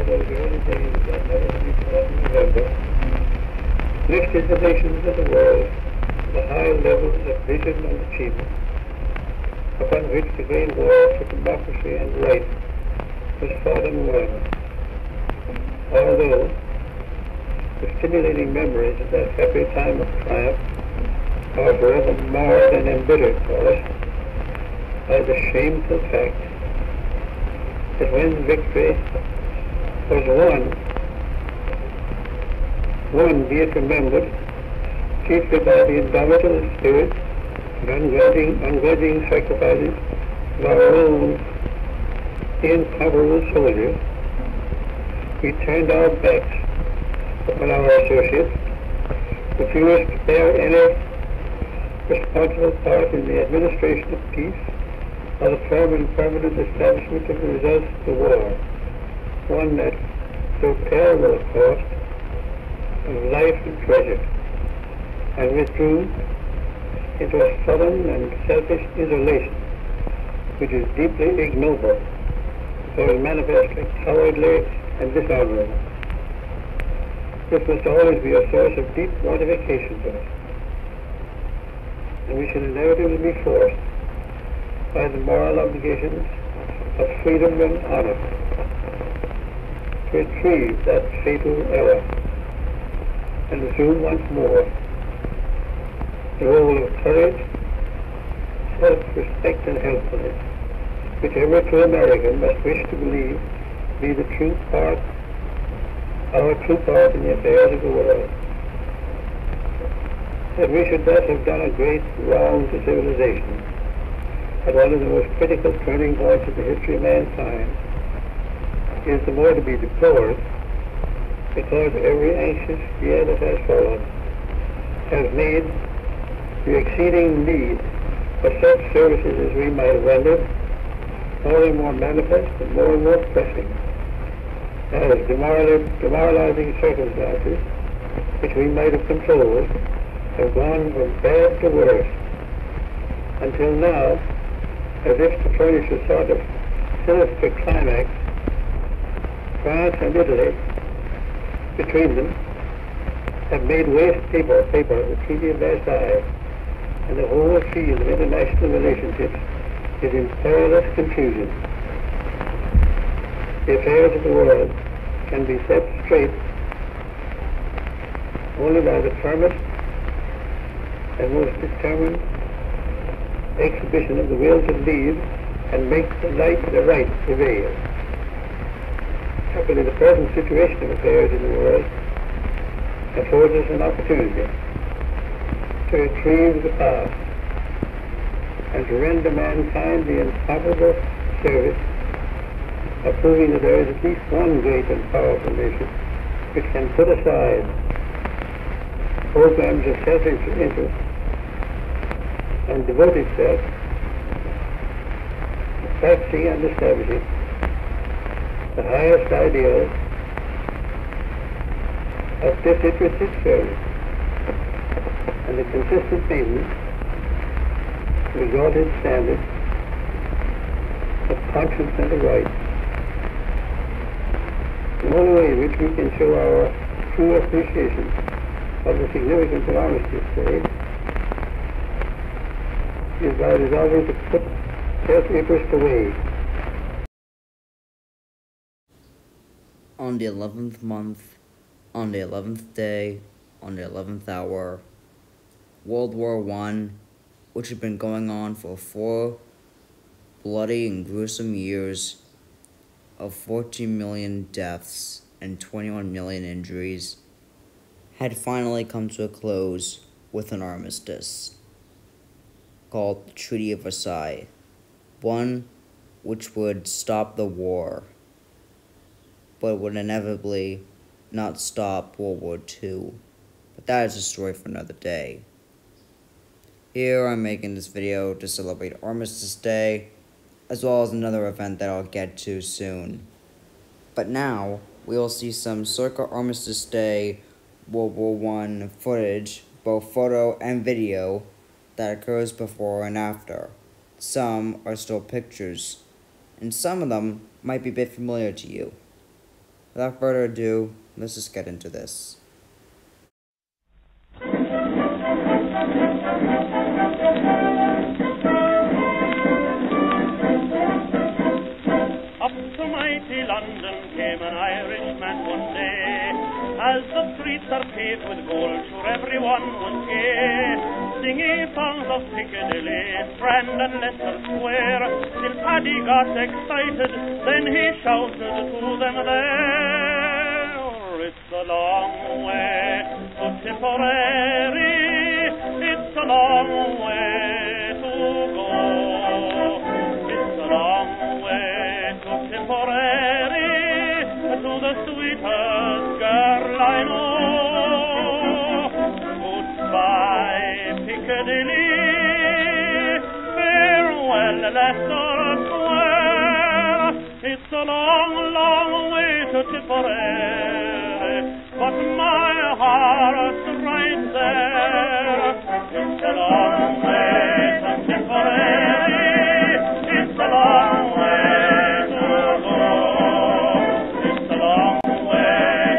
those early days that never to be forgotten in November, lifted the nations of the world to the high levels of vision and achievement, upon which the great war for democracy and right was fought and won. Although the stimulating memories of that happy time of triumph are forever marred and embittered for us by the shameful fact that when victory was won, be it remembered, chiefly by the indomitable spirit and ungrudging sacrifices of our own incomparable soldiers, we turned our backs upon our associates, refused to bear any responsible part in the administration of peace or the firm and permanent establishment of the results of the war, one that so terrible a cost of life and treasure, and withdrew into a sullen and selfish isolation, which is deeply ignoble, because manifestly cowardly and dishonorable. This must always be a source of deep mortification to us, and we should inevitably be forced by the moral obligations of freedom and honor to retrieve that fatal error and assume once more the role of courage, self-respect, and helpfulness, which every true American must wish to believe be the true part, our true part in the affairs of the world. That we should thus have done a great wrong to civilization at one of the most critical turning points of the history of mankind is the more to be deplored because every anxious year that has followed has made the exceeding need for such services as we might have rendered more and more manifest and more pressing, as demoralizing circumstances which we might have controlled have gone from bad to worse, until now, as if to furnish a sort of sinister climax, France and Italy, between them, have made waste paper the Treaty of Versailles, and the whole field of international relationships is in perilous confusion. The affairs of the world can be set straight only by the firmest and most determined exhibition of the will to lead and make the right prevail. Happily, the present situation of affairs in the world affords us an opportunity to retrieve the past and to render mankind the incomparable service of proving that there is at least one great and powerful nation which can put aside programs of self-interest and devote itself to practicing and establishing the highest ideals of disinterested service and the consistent maintenance of exalted standards of conscience and of right. The only way in which we can show our true appreciation of the significance of Armistice Day is by resolving to put self-interest away. On the 11th month, on the 11th day, on the 11th hour, World War I, which had been going on for 4 bloody and gruesome years of 14 million deaths and 21 million injuries, had finally come to a close with an armistice called the Treaty of Versailles, one which would stop the war, but would inevitably not stop World War II. But that is a story for another day. Here I'm making this video to celebrate Armistice Day, as well as another event that I'll get to soon. But now, we'll see some circa Armistice Day World War I footage, both photo and video, that occurs before and after. Some are still pictures, and some of them might be a bit familiar to you. Without further ado, let's just get into this. Up to mighty London came an Irishman one day. As the streets are paved with gold, sure everyone was gay, singing songs of Piccadilly, Strand and Leicester Square. Till Paddy got excited, then he shouted to them there, it's a long way to Tipperary, it's a long way to go, it's a long way to Tipperary, to the sweetest girl I know. Goodbye, Piccadilly, farewell, Leicester Square. It's a long, long way to Tipperary, but my heart's right there. It's a long way to Tipperary, it's a long way to go. It's a long way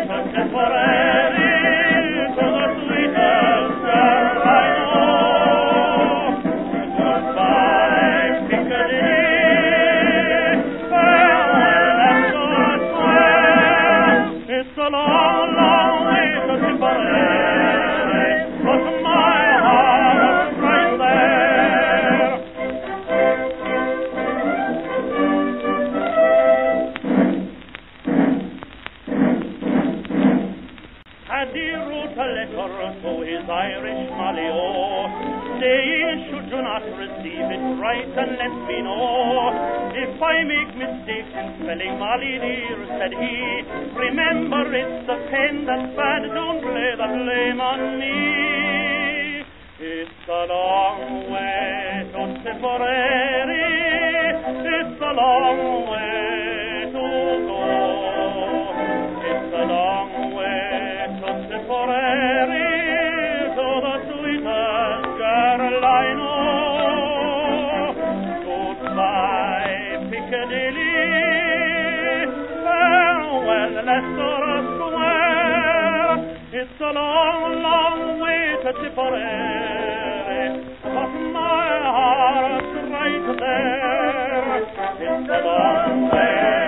to Tipperary, to the sweetest girl I know. Goodbye, Piccadilly, farewell, Leicester Square. It's a long, long way to Tipperary, but my heart's right there. Paddy wrote a letter to his Irish Malio, saying, should you not receive it, write and let me know. If I make mistakes in spelling Molly dear, said he, remember it's the pen that's bad, don't lay the blame on me. It's a long way to Tipperary, it's a long way to go, it's a long way to Tipperary, to the sweetest girl I know. Goodbye, Piccadilly, farewell, Leicester Square. It's a long, long way to Tipperary, but my heart's right there. It's a long way